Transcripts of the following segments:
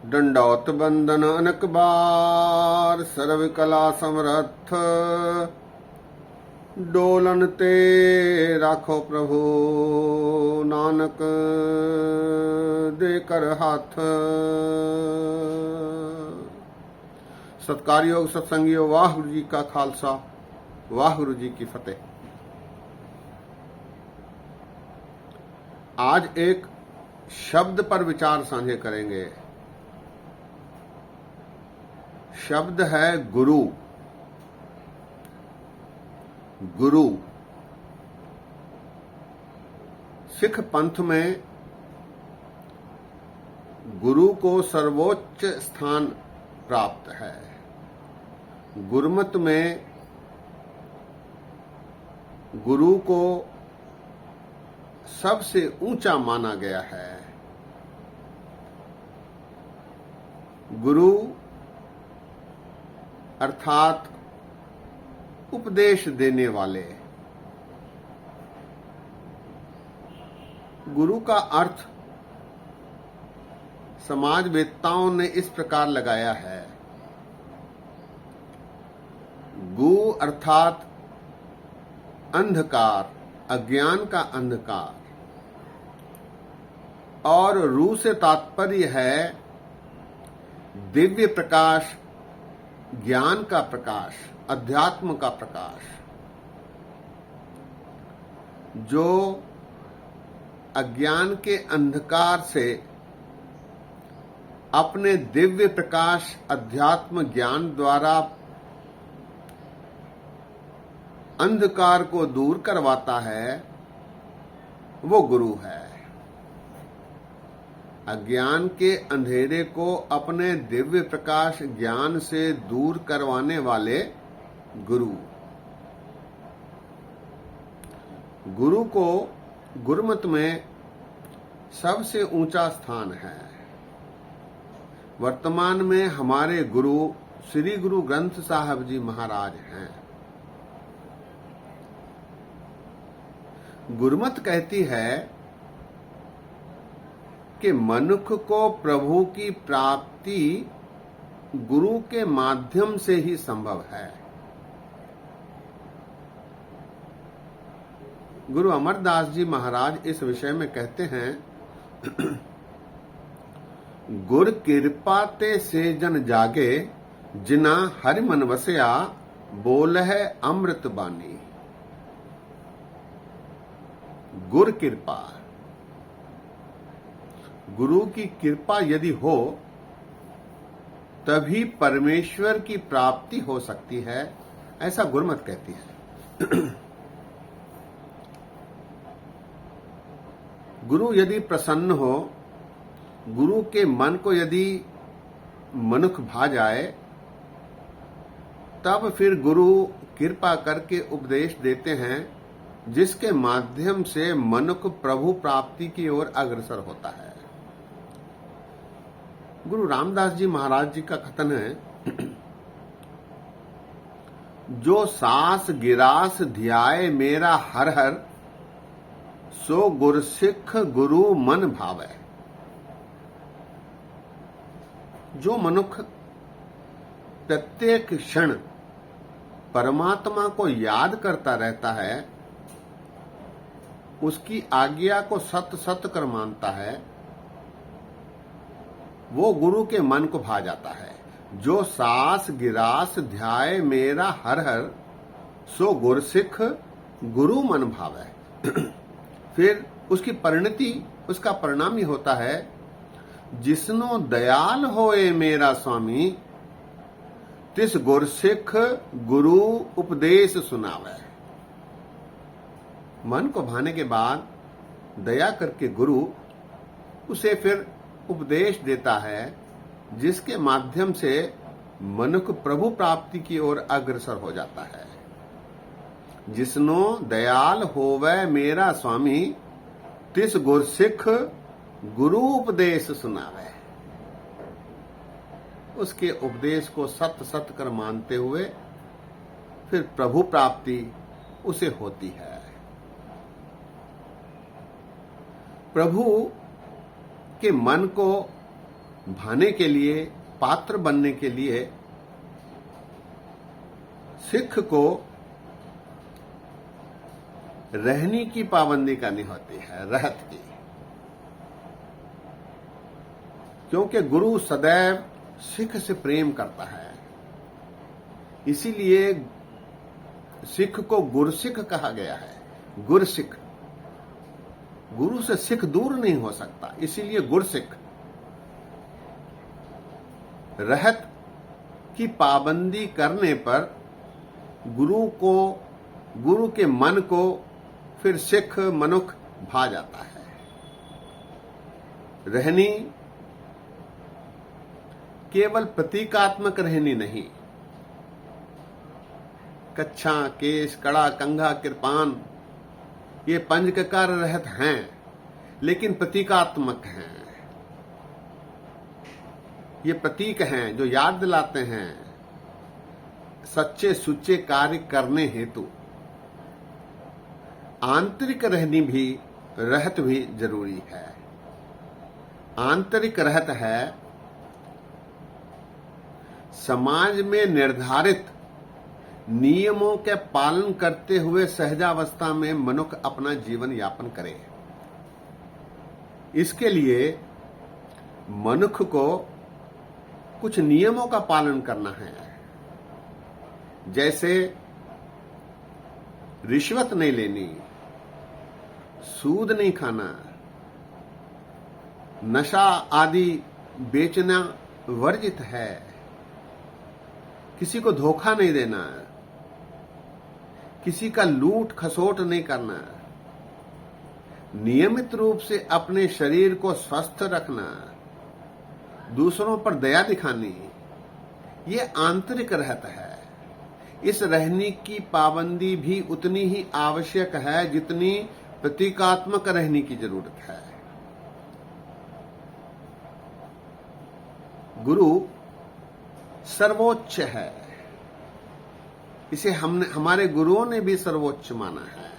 दंडौत बंदन अनक बार, सर्व कला समर्थ डोलन ते राखो प्रभु, नानक देकर हाथ। सत्कारयोग सत्संगियो, वाहिगुरु जी का खालसा, वाहिगुरु जी की फतेह। आज एक शब्द पर विचार साझे करेंगे। शब्द है गुरु। गुरु सिख पंथ में गुरु को सर्वोच्च स्थान प्राप्त है। गुरमत में गुरु को सबसे ऊंचा माना गया है। गुरु अर्थात उपदेश देने वाले। गुरु का अर्थ समाजवेत्ताओं ने इस प्रकार लगाया है। गु अर्थात अंधकार, अज्ञान का अंधकार, और रू से तात्पर्य है दिव्य प्रकाश, ज्ञान का प्रकाश, अध्यात्म का प्रकाश। जो अज्ञान के अंधकार से अपने दिव्य प्रकाश अध्यात्म ज्ञान द्वारा अंधकार को दूर करवाता है, वो गुरु है। अज्ञान के अंधेरे को अपने दिव्य प्रकाश ज्ञान से दूर करवाने वाले गुरु। गुरु को गुरमत में सबसे ऊंचा स्थान है। वर्तमान में हमारे गुरु श्री गुरु ग्रंथ साहब जी महाराज हैं। गुरमत कहती है कि मनुष्य को प्रभु की प्राप्ति गुरु के माध्यम से ही संभव है। गुरु अमरदास जी महाराज इस विषय में कहते हैं, गुर कृपा ते से जन जागे, जिना हरि मन वसया, बोल है अमृत बानी। गुर कृपा, गुरु की कृपा यदि हो तभी परमेश्वर की प्राप्ति हो सकती है, ऐसा गुरमत कहती है। गुरु यदि प्रसन्न हो, गुरु के मन को यदि मनुख भा जाए, तब फिर गुरु कृपा करके उपदेश देते हैं, जिसके माध्यम से मनुष्य प्रभु प्राप्ति की ओर अग्रसर होता है। गुरु रामदास जी महाराज जी का कथन है, जो सास गिरास ध्याय मेरा हर हर, सो गुरसिख गुरु मन भावै। जो मनुष्य प्रत्येक क्षण परमात्मा को याद करता रहता है, उसकी आज्ञा को सत्य सत्य कर मानता है, वो गुरु के मन को भा जाता है। जो सास गिरास ध्याय मेरा हर हर, सो गुरसिख गुरु मन भावै। फिर उसकी परिणति, उसका परिणाम ही होता है, जिसनो दयाल होए मेरा स्वामी, तिस गुरसिख गुरु उपदेश सुनावे। मन को भाने के बाद दया करके गुरु उसे फिर उपदेश देता है, जिसके माध्यम से मनुष्य प्रभु प्राप्ति की ओर अग्रसर हो जाता है। जिसनो दयाल होवे मेरा स्वामी, तिस गुरसिख गुरु उपदेश सुनावे। उसके उपदेश को सत्य सत्य कर मानते हुए फिर प्रभु प्राप्ति उसे होती है। प्रभु के मन को भाने के लिए, पात्र बनने के लिए सिख को रहनी की पाबंदी करनी होती है, रहत की, क्योंकि गुरु सदैव सिख से प्रेम करता है। इसीलिए सिख को गुरसिख कहा गया है। गुरसिख, गुरु से सिख दूर नहीं हो सकता, इसीलिए गुरसिख। रहत की पाबंदी करने पर गुरु के मन को फिर सिख मनुख भा जाता है। रहनी केवल प्रतीकात्मक रहनी नहीं, कच्छा, केश, कड़ा, कंघा, कृपान, ये पंचककार रहत हैं, लेकिन प्रतीकात्मक हैं। ये प्रतीक हैं जो याद दिलाते हैं सच्चे सुच्चे कार्य करने हेतु। आंतरिक रहत भी जरूरी है। आंतरिक रहत है समाज में निर्धारित नियमों के पालन करते हुए सहजावस्था में मनुष्य अपना जीवन यापन करे। इसके लिए मनुष्य को कुछ नियमों का पालन करना है, जैसे रिश्वत नहीं लेनी, सूद नहीं खाना, नशा आदि बेचना वर्जित है, किसी को धोखा नहीं देना, किसी का लूट खसोट नहीं करना, नियमित रूप से अपने शरीर को स्वस्थ रखना, दूसरों पर दया दिखानी, ये आंतरिक रहत है। इस रहनी की पाबंदी भी उतनी ही आवश्यक है जितनी प्रतीकात्मक रहने की जरूरत है। गुरु सर्वोच्च है, इसे हमारे गुरुओं ने भी सर्वोच्च माना है।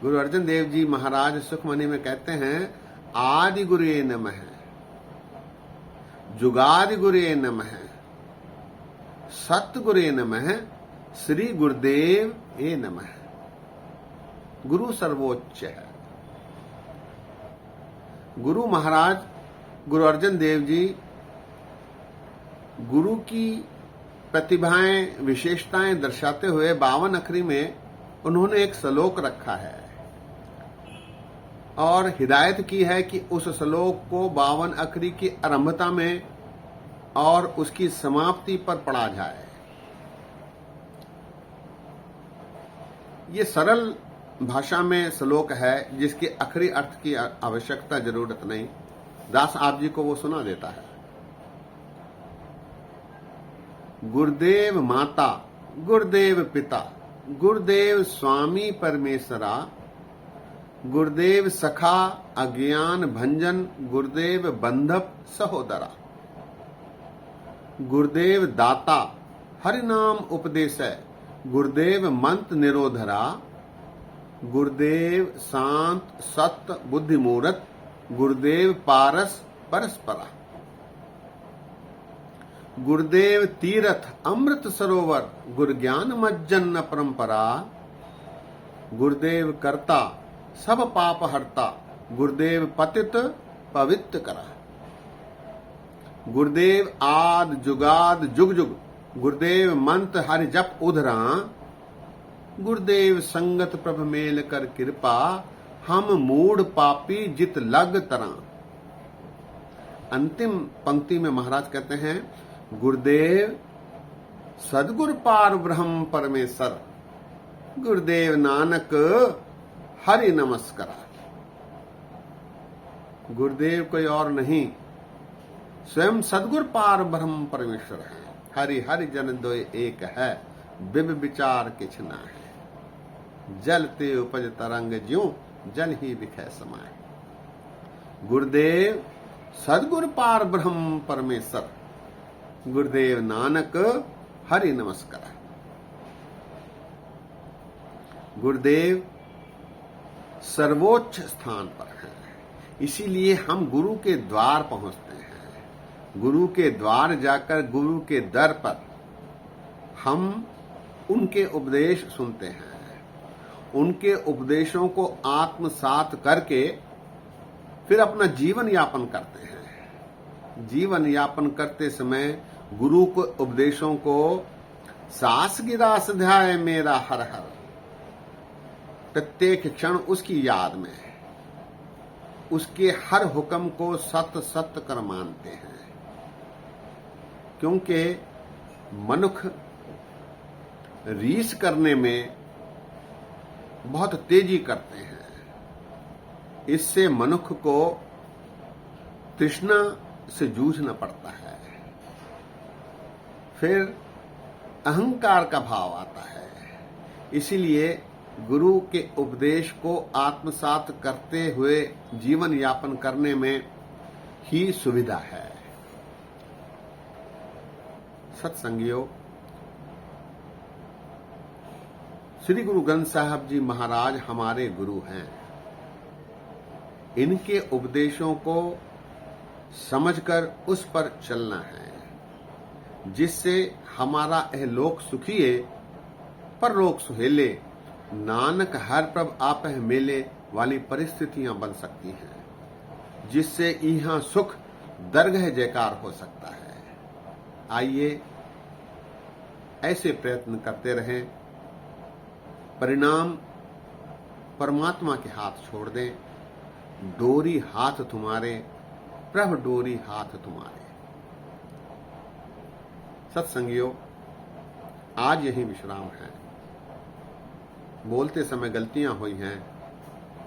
गुरु अर्जन देव जी महाराज सुखमनी में कहते हैं, आदि गुरुए नमः, जुगादि गुरुए नमः, सतगुरुए नमः, श्री गुरुदेव ए नमः। गुरु सर्वोच्च है। गुरु महाराज गुरु अर्जन देव जी गुरु की प्रतिभाएं, विशेषताएं दर्शाते हुए 52 अखरी में उन्होंने एक श्लोक रखा है और हिदायत की है कि उस श्लोक को 52 अखरी की आरंभता में और उसकी समाप्ति पर पढ़ा जाए। ये सरल भाषा में श्लोक है जिसके आखिरी अर्थ की आवश्यकता जरूरत नहीं, दास आप जी को वो सुना देता है। गुरुदेव माता, गुरुदेव पिता, गुरुदेव स्वामी परमेश्वरा, गुरुदेव सखा अज्ञान भंजन, गुरुदेव बंधप सहोदरा, गुरुदेव दाता हरि नाम उपदेश, गुरुदेव मंत्र निरोधरा, गुरुदेव शांत सत्य बुद्धि मूरत, गुरुदेव पारस परस्परा, गुरुदेव तीर्थ अमृत सरोवर, गुरु ज्ञान मज्जन परंपरा, गुरुदेव कर्ता सब पाप हरता, गुरुदेव पतित पवित्र करा, गुरुदेव आद जुगाद जुग जुग, गुरुदेव मंत्र हरि जप उधरा, गुरुदेव संगत प्रभ मेल कर कृपा, हम मूढ़ पापी जित लग तरा। अंतिम पंक्ति में महाराज कहते हैं, गुरुदेव सदगुरु पार ब्रह्म परमेश्वर, गुरुदेव नानक हरि नमस्कारा। गुरुदेव कोई और नहीं, स्वयं सदगुरु पार ब्रह्म परमेश्वर है। हरि हरि जन दो एक है, बिब विचार किछ ना है, जलते उपज तरंग ज्यों जल ही बिखै समाए। गुरुदेव सदगुरु पार ब्रह्म परमेश्वर, गुरुदेव नानक हरि नमस्कार। गुरुदेव सर्वोच्च स्थान पर हैं, इसीलिए हम गुरु के द्वार पहुंचते हैं। गुरु के द्वार जाकर गुरु के दर पर हम उनके उपदेश सुनते हैं, उनके उपदेशों को आत्मसात करके फिर अपना जीवन यापन करते हैं। जीवन यापन करते समय गुरु के उपदेशों को सास गिरास ध्याय मेरा हर हर, प्रत्येक क्षण उसकी याद में उसके हर हुक्म को सत्य सत्य कर मानते हैं। क्योंकि मनुष्य रीस करने में बहुत तेजी करते हैं, इससे मनुष्य को तृष्णा से जूझना पड़ता है, फिर अहंकार का भाव आता है। इसीलिए गुरु के उपदेश को आत्मसात करते हुए जीवन यापन करने में ही सुविधा है। सत्संगियों, श्री गुरु ग्रंथ साहब जी महाराज हमारे गुरु हैं। इनके उपदेशों को समझकर उस पर चलना है, जिससे हमारा यह लोक सुखिए परलोक सुहेले, नानक हर प्रभ आपह मेले वाली परिस्थितियां बन सकती हैं, जिससे यहाँ सुख दरगह जयकार हो सकता है। आइए ऐसे प्रयत्न करते रहें, परिणाम परमात्मा के हाथ छोड़ दें। डोरी हाथ तुम्हारे, प्रभु डोरी हाथ तुम्हारे। सत्संगियों, आज यही विश्राम है। बोलते समय गलतियां हुई हैं,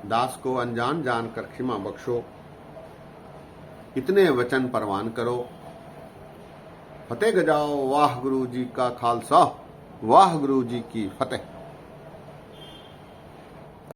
दास को अनजान जानकर क्षमा बख्शो। इतने वचन परवान करो। फतेह गजाओ। वाह गुरु जी का खालसा, वाह गुरु जी की फतेह।